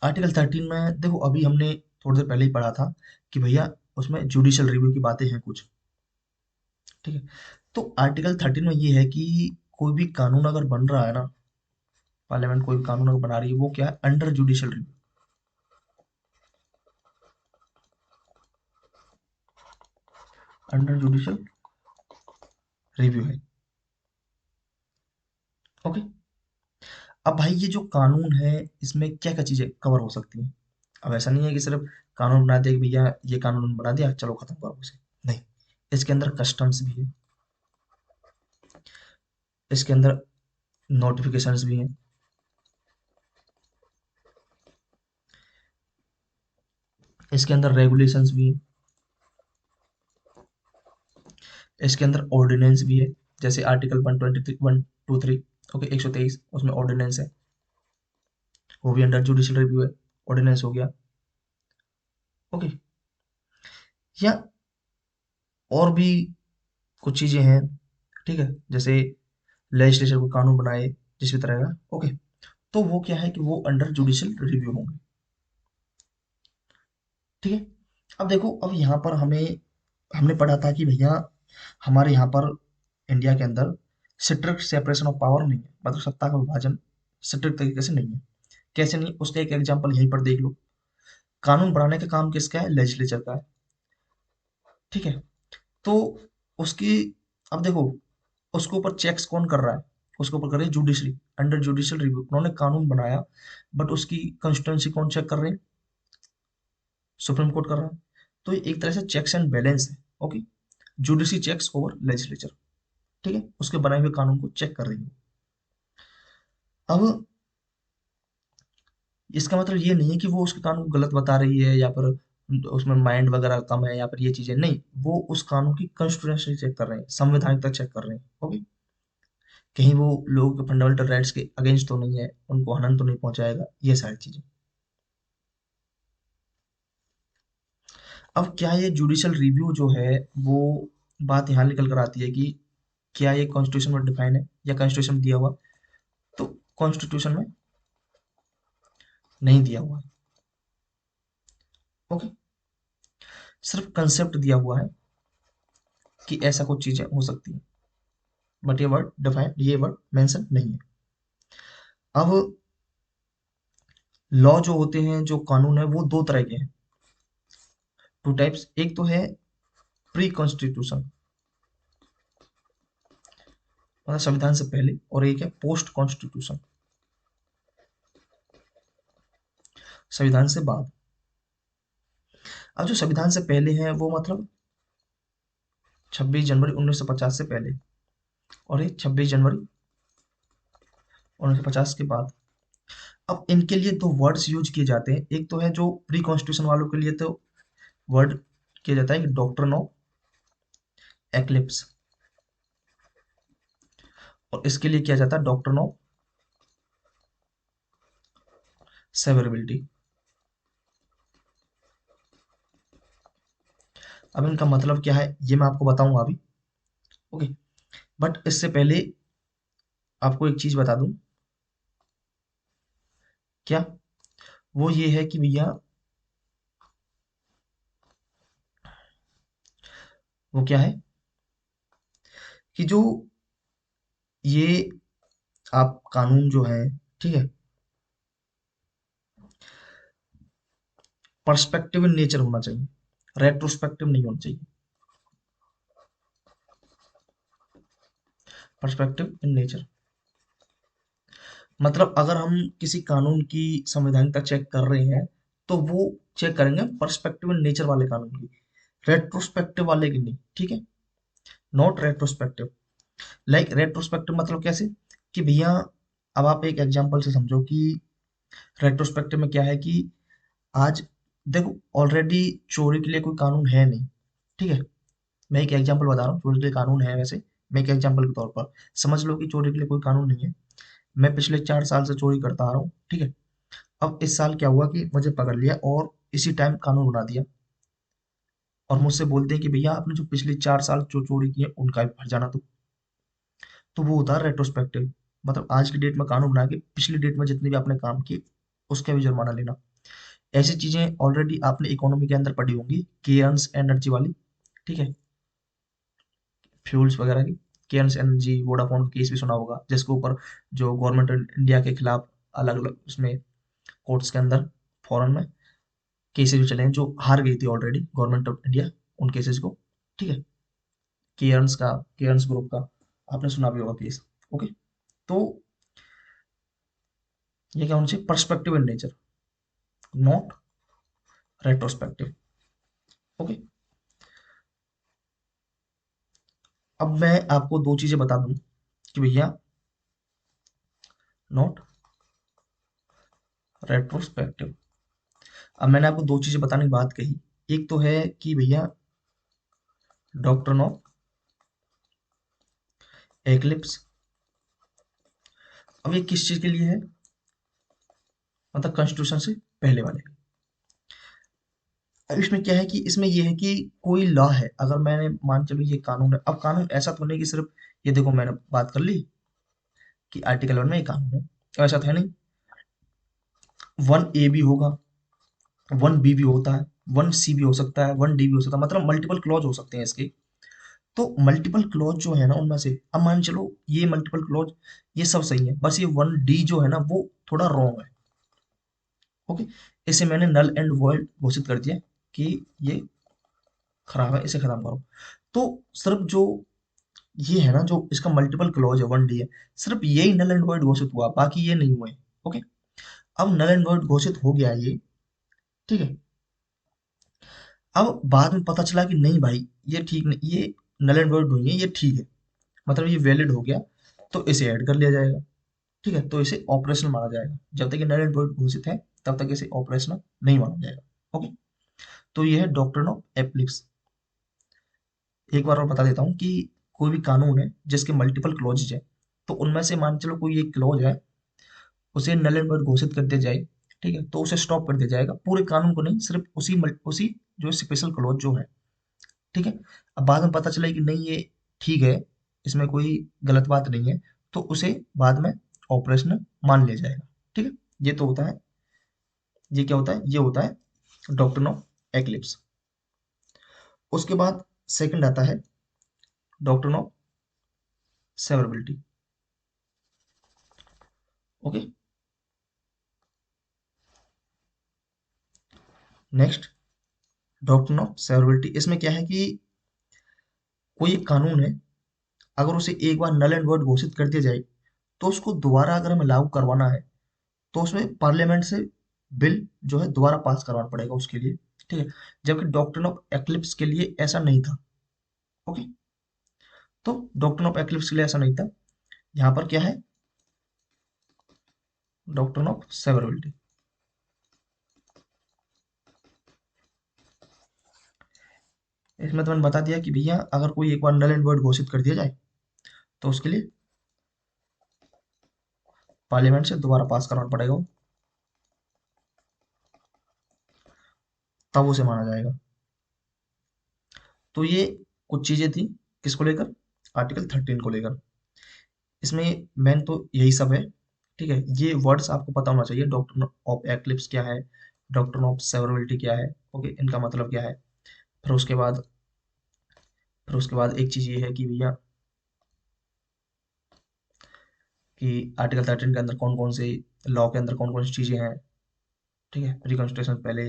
आर्टिकल 13 में देखो, अभी हमने थोड़ी देर पहले ही पढ़ा था कि भैया उसमें जुडिशियल रिव्यू की बातें हैं कुछ। ठीक है। तो आर्टिकल 13 में ये है कि कोई भी कानून अगर बन रहा है ना, पार्लियामेंट कोई भी कानून अगर बना रही है, वो क्या है? Under judicial review. Under judicial review है। ओके। अब भाई ये जो कानून है, इसमें क्या क्या चीजें कवर हो सकती हैं? अब ऐसा नहीं है कि सिर्फ कानून बना दिया कि भैया ये कानून बना दिया चलो खत्म करो उसे। नहीं, इसके अंदर कस्टम्स भी है, इसके अंदर नोटिफिकेशंस भी हैं, इसके अंदर रेगुलेशंस भी हैं, इसके अंदर ऑर्डिनेंस भी है। जैसे आर्टिकल 123 123, ओके, 123, उसमें ऑर्डिनेंस है, वो भी अंडर जुडिशियल रिव्यू है। ऑर्डिनेंस हो गया। ओके। या और भी कुछ चीजें हैं, ठीक है, जैसे लेजिस्लेचर को कानून बनाए जिस भी तरह का। ओके। तो वो क्या है कि वो अंडर जुडिशियल रिव्यू होंगे। ठीक है। अब देखो, अब यहाँ पर हमने पढ़ा था कि भैया हमारे यहाँ पर इंडिया के अंदर स्ट्रिक्ट सेपरेशन ऑफ पावर नहीं है, मतलब सत्ता का विभाजन स्ट्रिक्ट तरीके से नहीं है। कैसे नहीं? उसका एक एग्जांपल यहीं पर देख लो। कानून बनाने का काम किसका है? लेजिस्लेचर का है। ठीक है। तो उसकी अब देखो, उसके ऊपर चेक्स कौन कर रहा है? उसके ऊपर कर रही है जुडिशरी, अंडर जुडिशियल रिव्यू। उन्होंने कानून बनाया, बट उसकी कंसिस्टेंसी कौन चेक कर रहे हैं? सुप्रीम कोर्ट कर रहा है। तो ये एक तरह से चेक्स एंड बैलेंस है। Okay, judiciary checks over legislature, ठीक है, उसके बनाए हुए कानून को चेक कर रही है। अब इसका मतलब ये नहीं है कि वो उसके कानून को गलत बता रही है, या फिर उसमें माइंड वगैरह कम है, या फिर ये चीजें नहीं। वो उस कानून की कॉन्स्टिट्यूशनल चेक कर रहे हैं, संवैधानिकता चेक कर रहे हैं। ओके, कहीं वो लोगों के फंडामेंटल राइट्स के अगेंस्ट तो नहीं है, उनको हनन तो नहीं पहुंचाएगा, ये सारी चीजें। अब क्या ये जुडिशियल रिव्यू जो है, वो बात यहाँ निकल कर आती है कि क्या ये कॉन्स्टिट्यूशन में डिफाइन है या कॉन्स्टिट्यूशन में दिया हुआ? तो कॉन्स्टिट्यूशन में नहीं दिया हुआ है। ओके, सिर्फ कंसेप्ट दिया हुआ है कि ऐसा कुछ चीजें हो सकती है, बट ये वर्ड डिफाइन, ये वर्ड मेंशन नहीं है। अब लॉ जो होते हैं, जो कानून है, वो दो तरह के हैं, टू टाइप्स। एक तो है प्री कॉन्स्टिट्यूशन, मतलब संविधान से पहले, और एक है पोस्ट कॉन्स्टिट्यूशन, संविधान से बाद। अब जो संविधान से पहले है वो मतलब 26 जनवरी 1950 से पहले, और ये 26 जनवरी 1950 के बाद। अब इनके लिए दो वर्ड्स यूज किए जाते हैं। एक तो है जो प्री कॉन्स्टिट्यूशन वालों के लिए, तो वर्ड किया जाता है कि डॉक्ट्रिन ऑफ एक्लिप्स, और इसके लिए किया जाता है डॉक्ट्रिन ऑफ सेवरेबिलिटी। अब इनका मतलब क्या है ये मैं आपको बताऊंगा अभी। ओके, बट इससे पहले आपको एक चीज बता दूं। क्या? वो ये है कि भैया, वो क्या है कि जो ये आप कानून जो है, ठीक है, पर्सपेक्टिव इन नेचर होना चाहिए, रेट्रोस्पेक्टिव नहीं होना चाहिए। पर्सपेक्टिव इन नेचर मतलब अगर हम किसी कानून की संवैधानिकता चेक कर रहे हैं, तो वो चेक करेंगे पर्सपेक्टिव इन नेचर वाले कानून की, रेट्रोस्पेक्टिव वाले की नहीं, ठीक है। Not retrospective. लाइक रेट्रोस्पेक्टिव मतलब कैसे? कि भैया, अब आप एक एग्जांपल से समझो कि रेट्रोस्पेक्टिव में क्या है कि आज देखो, ऑलरेडी चोरी के लिए कोई कानून है नहीं, ठीक है। मैं एक एग्जांपल बता रहा हूँ, चोरी के लिए कानून है वैसे। मैं एक एग्जांपल के तौर पर समझ लो कि चोरी के लिए कोई कानून नहीं है। मैं पिछले 4 साल से चोरी करता आ रहा हूँ, ठीक है। अब इस साल क्या हुआ कि मुझे पकड़ लिया और इसी टाइम कानून बना दिया, और मुझसे बोलते हैं कि भैया आपने जो पिछले 4 साल जो चोरी किए उनका भी भर जाना। तो वो होता है रेट्रोस्पेक्टिव, मतलब आज की डेट में कानून बना के पिछली डेट में जितने भी आपने काम किए उसका भी जुर्माना लेना। ऐसी चीजें ऑलरेडी आपने इकोनॉमी के अंदर पढ़ी होंगी, केयर्न्स एनर्जी वाली, ठीक है, फ्यूल्स वगैरह की। केयर्न्स एनर्जी, वोडाफोन केस भी सुना होगा, जिसके ऊपर जो गवर्नमेंट इंडिया के खिलाफ अलग अलग उसमें कोर्ट्स के अंदर, फॉरेन में केसेस भी चले हैं, जो हार गई थी ऑलरेडी गवर्नमेंट ऑफ इंडिया उन केसेस को, ठीक है। केयर्न्स का, केयर्न्स ग्रुप का आपने सुना भी होगा केस। ओके, तो ये क्या होना चाहिए? Perspective in nature, not retrospective. Okay, अब मैं आपको दो चीजें बता दूं कि भैया, नॉट रेट्रोस्पेक्टिव। अब मैंने आपको दो चीजें बताने की बात कही। एक तो है कि भैया डॉक्ट्रिन ऑफ एक्लिप्स। अब ये किस चीज के लिए है? मतलब कॉन्स्टिट्यूशन से पहले वाले। अब इसमें क्या है कि इसमें ये है कि कोई लॉ है, अगर मैंने मान चलो ये कानून है। अब कानून ऐसा तो नहीं कि सिर्फ ये देखो मैंने बात कर ली कि आर्टिकल 1 में ये कानून है, ऐसा तो है नहीं। 1A भी होगा, 1B भी होता है, 1C भी हो सकता है, 1D भी हो सकता है, मतलब मल्टीपल क्लॉज हो सकते हैं इसके। तो मल्टीपल क्लॉज जो है ना, उनमें से अब मान चलो ये मल्टीपल क्लॉज ये सब सही है, बस ये 1D जो है ना वो थोड़ा रॉन्ग है। ओके, इसे मैंने नल एंड वॉइड घोषित कर दिया कि ये खराब है, इसे खत्म करो। तो सिर्फ जो ये है ना जो इसका मल्टीपल क्लॉज है, 1D है, सिर्फ यही नल एंड वॉइड घोषित हुआ, बाकी ये नहीं हुए। ओके, अब नल एंड वॉइड घोषित हो गया ये, ठीक है। अब बाद में पता चला कि नहीं भाई ये ठीक नहीं, ये नल एंड वॉइड नहीं है, ये ठीक है, मतलब ये वैलिड हो गया, तो इसे ऐड कर लिया जाएगा। ठीक है, तो इसे ऑपरेशनल माना जाएगा, जब तक ये नल एंड वॉइड घोषित है तब तक इसे ऑपरेशनल नहीं माना जाएगा। ओके, तो ये है डॉक्ट्रिन ऑफ एप्लिक्स। एक बार और बता देता हूँ कि कोई भी कानून है जिसके मल्टीपल क्लॉजेज है, तो उनमें से मान चलो कोई एक क्लॉज है, उसे नल एंड वॉइड घोषित कर दिया जाए, ठीक है, तो उसे स्टॉप कर दिया जाएगा, पूरे कानून को नहीं, सिर्फ उसी जो स्पेशल क्लॉज जो है। ठीक है, अब बाद में पता चला कि नहीं ये ठीक है, इसमें कोई गलत बात नहीं है, तो उसे बाद में ऑपरेशनल मान लिया जाएगा। ठीक है, ये तो होता है, ये क्या होता है, ये होता है डॉक्ट्रिन ऑफ एक्लिप्स। उसके बाद सेकंड आता है doctrine of severability. Okay, next doctrine of severability. इसमें क्या है कि कोई एक कानून है, अगर उसे एक बार नल एंड वॉइड घोषित कर दिया जाए, तो उसको दोबारा अगर हमें लागू करवाना है, तो उसमें पार्लियामेंट से बिल जो है दोबारा पास करवाना पड़ेगा उसके लिए। ठीक है, जबकि डॉक्ट्रिन ऑफ एक्लिप्स के लिए ऐसा नहीं था। ओके, तो डॉक्ट्रिन ऑफ एक्लिप्स के लिए ऐसा नहीं था, यहाँ पर क्या है, डॉक्ट्रिन ऑफ सेवरेबिलिटी। इसमें तो मैंने बता दिया कि भैया अगर कोई एक बार नल एंड वॉइड घोषित कर दिया जाए, तो उसके लिए पार्लियामेंट से दोबारा पास करवाना पड़ेगा वो, तब उसे माना जाएगा। तो ये कुछ चीजें थी किसको लेकर, आर्टिकल 13 को लेकर। इसमें मेन तो यही सब है। ठीक है, ये वर्ड्स आपको पता होना चाहिए, डॉक्ट्रिन ऑफ एक्लिप्स क्या है, डॉक्ट्रिन ऑफ सेवरेबिलिटी क्या है। ओके, इनका मतलब क्या है। फिर उसके बाद एक चीज ये है कि भैया कि आर्टिकल 13 के अंदर कौन कौन से लॉ के अंदर कौन कौन सी चीजें हैं। ठीक है, प्री कॉन्स्टिट्यूशन पहले,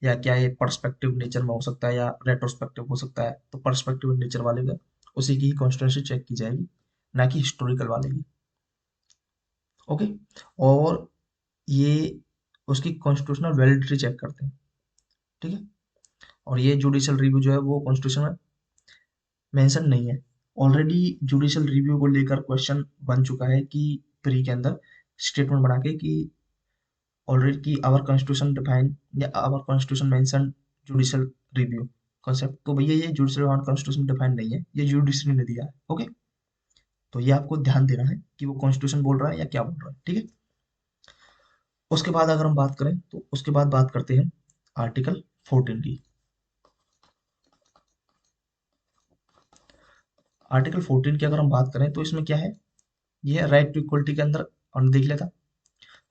या क्या ये पर्सपेक्टिव नेचर में हो सकता है या रेट्रोस्पेक्टिव हो सकता है, तो पर्सपेक्टिव नेचर वाले का उसी की ही कॉन्स्टिट्यूशन चेक की जाएगी, ना कि हिस्टोरिकल वाले की। ओके, और ये उसकी कॉन्स्टिट्यूशनल वैलिडिटी चेक करते हैं। ठीक है, और ये जुडिशियल रिव्यू जो है वो कॉन्स्टिट्यूशन में मेंशन नहीं है। ऑलरेडी जुडिशियल रिव्यू को लेकर क्वेश्चन बन चुका है कि प्री के अंदर स्टेटमेंट बना के कि ऑलरेडी कि आवर कॉन्स्टिट्यूशन डिफाइन या our constitution mention judicial review concept, तो भैया ये जुडिशियल कॉन्स्टिट्यूशन डिफाइन नहीं है, ये जुडिशरी ने दिया है। ओके, तो ये आपको ध्यान देना है कि वो कॉन्स्टिट्यूशन बोल रहा है या क्या बोल रहा है। ठीक है, उसके बाद अगर हम बात करें तो उसके बाद बात करते हैं आर्टिकल 14 की। आर्टिकल 14 की अगर हम बात करें तो इसमें क्या है, ये है राइट टू इक्वलिटी के अंदर हमने देख लिया था,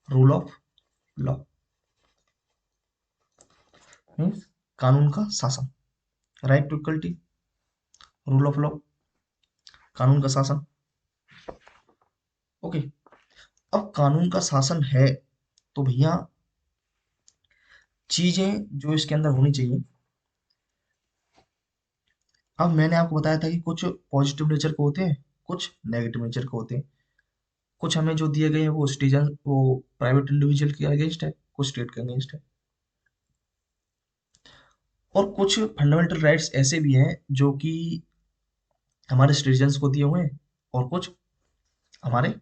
रूल ऑफ लॉ मीन्स कानून का शासन, right to equality, rule of law, कानून का शासन। ओके, अब कानून का शासन है, तो भैया चीजें जो इसके अंदर होनी चाहिए। अब मैंने आपको बताया था कि कुछ पॉजिटिव नेचर के होते हैं, कुछ नेगेटिव नेचर के होते हैं। कुछ हमें जो दिए गए हैं वो सिटीजन, वो प्राइवेट इंडिविजुअल के अगेंस्ट है, कुछ स्टेट के अगेंस्ट है। और कुछ फंडामेंटल राइट्स ऐसे भी हैं जो कि हमारे सिटीजन्स को दिए हुए हैं, और कुछ हमारे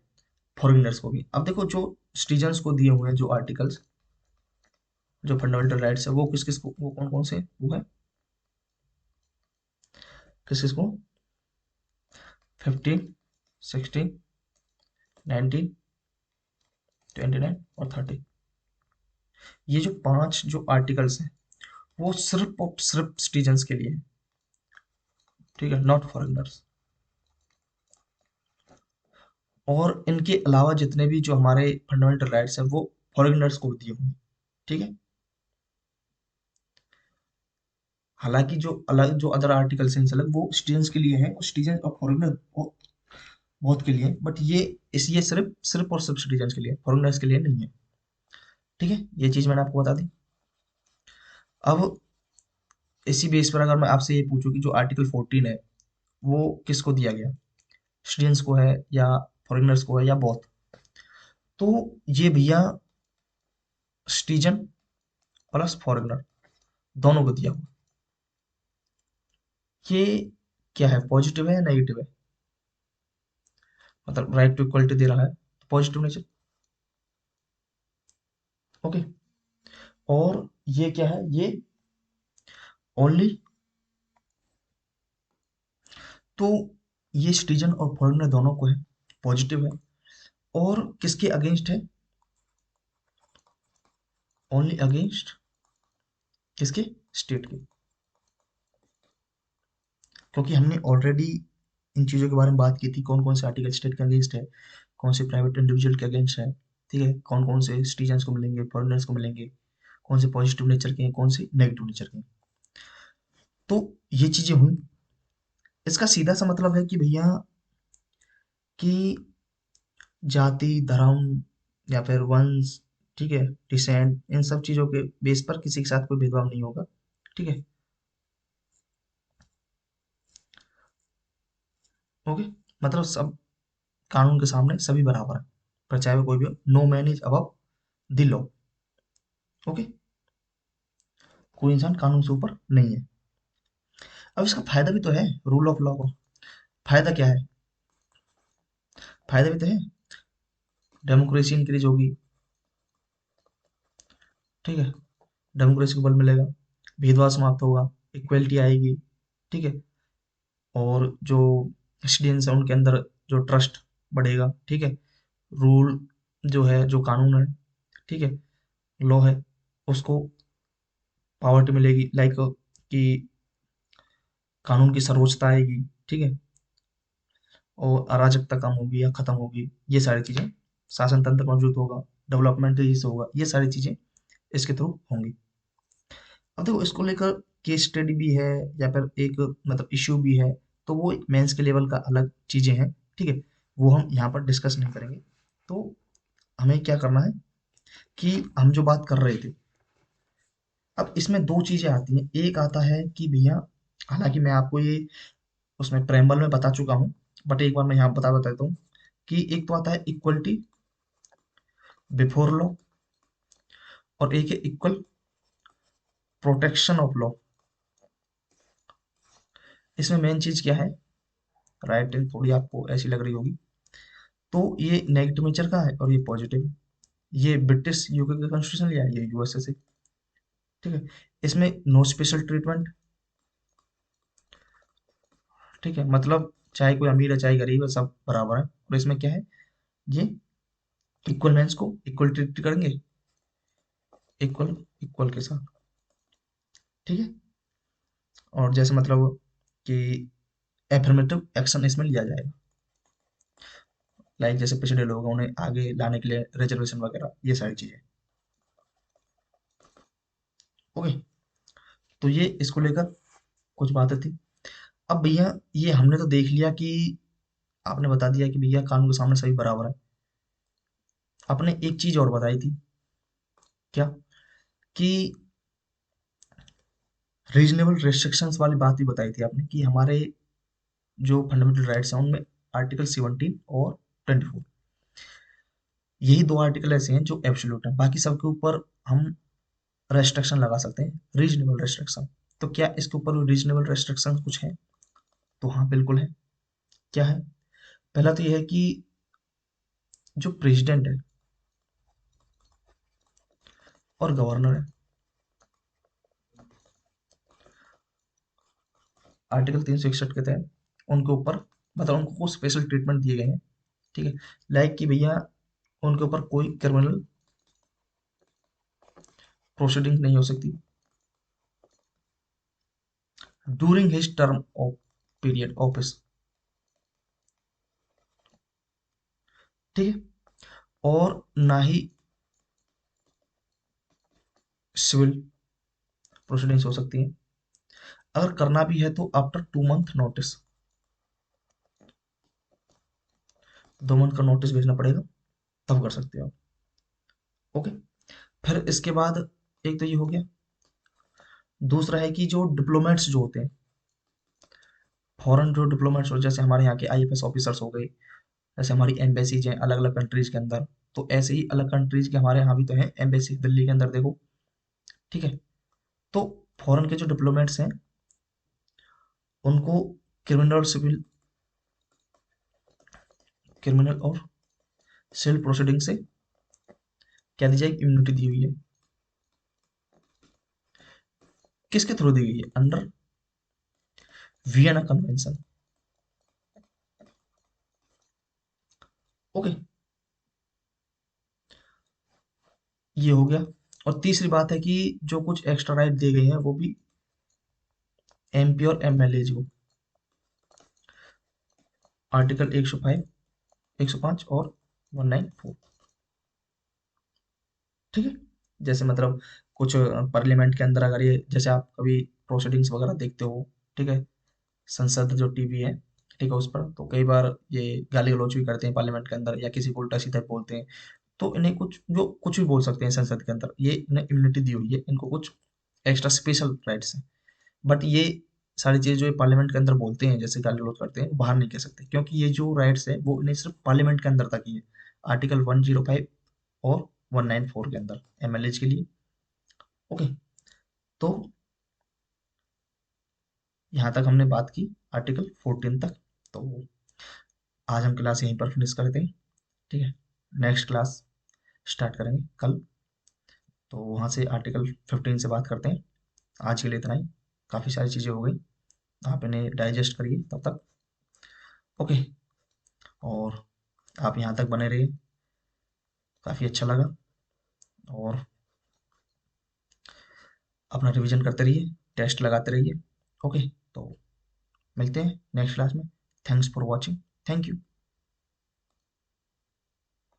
फॉरेनर्स को भी। अब देखो जो सिटीजन्स को दिए हुए हैं जो आर्टिकल्स, जो फंडामेंटल राइट्स है वो किस किस को, वो कौन कौन से, वो है किस किस को, 15, 16, 19, 29 और 30। ये जो पांच जो आर्टिकल्स हैं वो सिर्फ और सिर्फ सिटीजन्स के लिए है। ठीक है, नॉट फॉरेनर्स। और इनके अलावा जितने भी जो हमारे फंडामेंटल राइट्स हैं वो फॉरेनर्स को दिए हुए हैं। ठीक है, हालांकि जो अलग जो अदर आर्टिकल्स हैं अलग वो सिटीजन्स के लिए हैं, सिटीजन और फॉरेनर बहुत के लिए, बट ये सिर्फ सिर्फ और सिर्फ सिटीजन्स के लिए, फॉरेनर्स के लिए नहीं है। ठीक है, ये चीज मैंने आपको बता दी। अब इसी बेस पर अगर मैं आपसे ये पूछूं कि जो आर्टिकल 14 है वो किसको दिया गया, स्टूडेंट्स को है या फॉरेनर्स को है या बोथ। तो ये भैया सिटीजन प्लस फॉरेनर दोनों को दिया हुआ। ये क्या है, पॉजिटिव है या नेगेटिव है? मतलब राइट टू इक्वलिटी दे रहा है तो पॉजिटिव नेचर। ओके। और ये क्या है, ये ओनली, तो ये सिटीजन और फॉरेनर दोनों को है, पॉजिटिव है। और किसके अगेंस्ट है? ओनली अगेंस्ट किसके? स्टेट के। क्योंकि हमने ऑलरेडी इन चीज़ों के बारे में बात की थी, कौन कौन से आर्टिकल स्टेट के अगेंस्ट है, कौन से प्राइवेट इंडिविजुअल के अगेंस्ट है, ठीक है, कौन कौन से सिटीजन्स को मिलेंगे, फॉरेनर्स को मिलेंगे, कौन से पॉजिटिव नेचर के हैं, कौन से नेगेटिव नेचर के हैं। तो ये चीज़ें हुई। इसका सीधा सा मतलब है कि भैया कि जाति, धर्म या फिर वंश, ठीक है, डिसेंट, इन सब चीज़ों के बेस पर किसी के साथ कोई भेदभाव नहीं होगा। ठीक है। ओके। मतलब सब कानून के सामने सभी बराबर है, पर चाहे वो कोई भी हो। No man is above the law. Okay. कोई इंसान कानून से ऊपर नहीं है। अब इसका फायदा भी तो है रूल ऑफ लॉ को। फायदा क्या है? फायदा भी तो है, डेमोक्रेसी इंक्रीज होगी, ठीक है, डेमोक्रेसी को बल मिलेगा, भेदभाव समाप्त होगा, इक्वलिटी आएगी, ठीक है। और जो स्टूडेंट्स हैं उनके अंदर जो ट्रस्ट बढ़ेगा, ठीक है। रूल जो है, जो कानून है, ठीक है, लॉ है, उसको पावर्टी मिलेगी, लाइक कि कानून की सर्वोच्चता आएगी, ठीक है। और अराजकता कम होगी या खत्म होगी, ये सारी चीजें, शासन तंत्र मौजूद होगा, डेवलपमेंट तेजी से होगा, ये सारी चीजें इसके थ्रू होंगी। अब देखो इसको लेकर केस स्टडी भी है या फिर एक मतलब इश्यू भी है, तो वो मेंस के लेवल का अलग चीजें हैं, ठीक है, वो हम यहाँ पर डिस्कस नहीं करेंगे। तो हमें क्या करना है कि हम जो बात कर रहे थे, अब इसमें दो चीजें आती हैं। एक आता है कि भैया, हालांकि मैं आपको ये उसमें प्रेम्बल में बता चुका हूँ, बट एक बार मैं यहाँ बता देता हूँ कि एक तो आता है इक्वलिटी बिफोर लॉ, और एक है इक्वल प्रोटेक्शन ऑफ लॉ। इसमें मेन चीज क्या है, राइट थोड़ी आपको ऐसी लग रही होगी, तो ये नेगेटिव नेचर का है और ये पॉजिटिव है। ये ब्रिटिश यूके का कॉन्स्टिट्यूशन लिया है, ये यूएसए से, ठीक है। इसमें नो स्पेशल ट्रीटमेंट, ठीक है, मतलब चाहे कोई अमीर है चाहे गरीब है सब बराबर है। और इसमें क्या है, ये इक्वल मेंस को इक्वल ट्रीट करेंगे, इक्वल इक्वल के साथ, ठीक है। और जैसे मतलब कि एफर्मेटिव एक्शन इसमें लिया जाएगा, लाइक जैसे पिछड़े लोग हैं उन्हें आगे लाने के लिए रिजर्वेशन वगैरह, ये सारी चीजें। ओके। तो ये इसको लेकर कुछ बातें थी। अब भैया ये हमने तो देख लिया कि आपने बता दिया कि भैया कानून के सामने सभी बराबर है। आपने एक चीज और बताई थी, क्या? कि रीजनेबल रेस्ट्रिक्शंस वाली बात भी बताई थी आपने कि हमारे जो फंडामेंटल राइट्स हैं उनमें आर्टिकल 17 और 24, यही दो आर्टिकल ऐसे हैं जो एब्सोल्यूट हैं, बाकी सबके ऊपर हम रेस्ट्रिक्शन लगा सकते हैं, रीजनेबल रेस्ट्रिक्शन। तो क्या इसके ऊपर रीजनेबल रेस्ट्रिक्शन कुछ है? तो हाँ बिल्कुल है। क्या है? पहला तो यह है कि जो प्रेसिडेंट है और गवर्नर है, आर्टिकल 361 के तहत उनके ऊपर मतलब उनको कुछ स्पेशल ट्रीटमेंट दिए गए हैं, ठीक है। लाइक कि भैया उनके ऊपर कोई क्रिमिनल प्रोसीडिंग नहीं हो सकती during his term of period office, ठीक है। और ना ही सिविल प्रोसीडिंग्स हो सकती हैं। अगर करना भी है तो आफ्टर 2 मंथ नोटिस, 2 मंथ का नोटिस भेजना पड़ेगा, तब कर सकते हो आप। ओके। फिर इसके बाद एक तो ये हो गया। दूसरा है कि जो डिप्लोमेट्स जो होते हैं, फॉरेन जो डिप्लोमेट्स हो, जैसे हमारे यहाँ के आईएफएस ऑफिसर्स हो गए, जैसे हमारी एम्बेसीज हैं अलग अलग कंट्रीज के अंदर, तो ऐसे ही अलग कंट्रीज के हमारे यहाँ भी तो है एम्बेसी दिल्ली के अंदर, देखो। ठीक है। तो फॉरेन के जो डिप्लोमेट्स हैं उनको क्रिमिनल और सिविल, क्रिमिनल और सिविल प्रोसीडिंग से क्या दी जाएगी, इम्यूनिटी दी हुई है। किसके थ्रू दी गई है, अंडर वियना कन्वेंशन। ओके, ये हो गया। और तीसरी बात है कि जो कुछ एक्स्ट्रा राइट दिए गए हैं वो भी एमपी और एमएलए को, आर्टिकल 105, 105 और 194। ठीक है। जैसे मतलब कुछ पार्लियामेंट के अंदर अगर ये, जैसे आप कभी प्रोसीडिंग्स वगैरह देखते हो, ठीक है, संसद जो टीवी है, ठीक है, उस पर तो कई बार ये गाली गलौज भी करते हैं पार्लियामेंट के अंदर, या किसी को उल्टा सीधा बोलते हैं। तो इन्हें कुछ जो कुछ भी बोल सकते हैं संसद के अंदर, ये इन्हें इम्यूनिटी दी हुई है, इनको कुछ एक्स्ट्रा स्पेशल राइट्स हैं। बट ये सारी चीज़ जो ये पार्लियामेंट के अंदर बोलते हैं, जैसे गाली गलौज करते हैं, वो बाहर नहीं कह सकते, क्योंकि ये जो राइट्स है वो इन्हें सिर्फ पार्लियामेंट के अंदर तक ही है। आर्टिकल 105 और 194 के अंदर एमएलए के लिए। ओके। तो यहाँ तक हमने बात की आर्टिकल 14 तक। तो आज हम क्लास यहीं पर फिनिश करते हैं। ठीक है। नेक्स्ट क्लास स्टार्ट करेंगे कल, तो वहाँ से आर्टिकल 15 से बात करते हैं। आज के लिए इतना ही, काफ़ी सारी चीज़ें हो गई, आप इन्हें डाइजेस्ट करिए तब तक। ओके। और आप यहाँ तक बने रहिए, काफ़ी अच्छा लगा। और अपना रिवीजन करते रहिए, टेस्ट लगाते रहिए। ओके। तो मिलते हैं नेक्स्ट क्लास में। Thanks for watching. Thank you.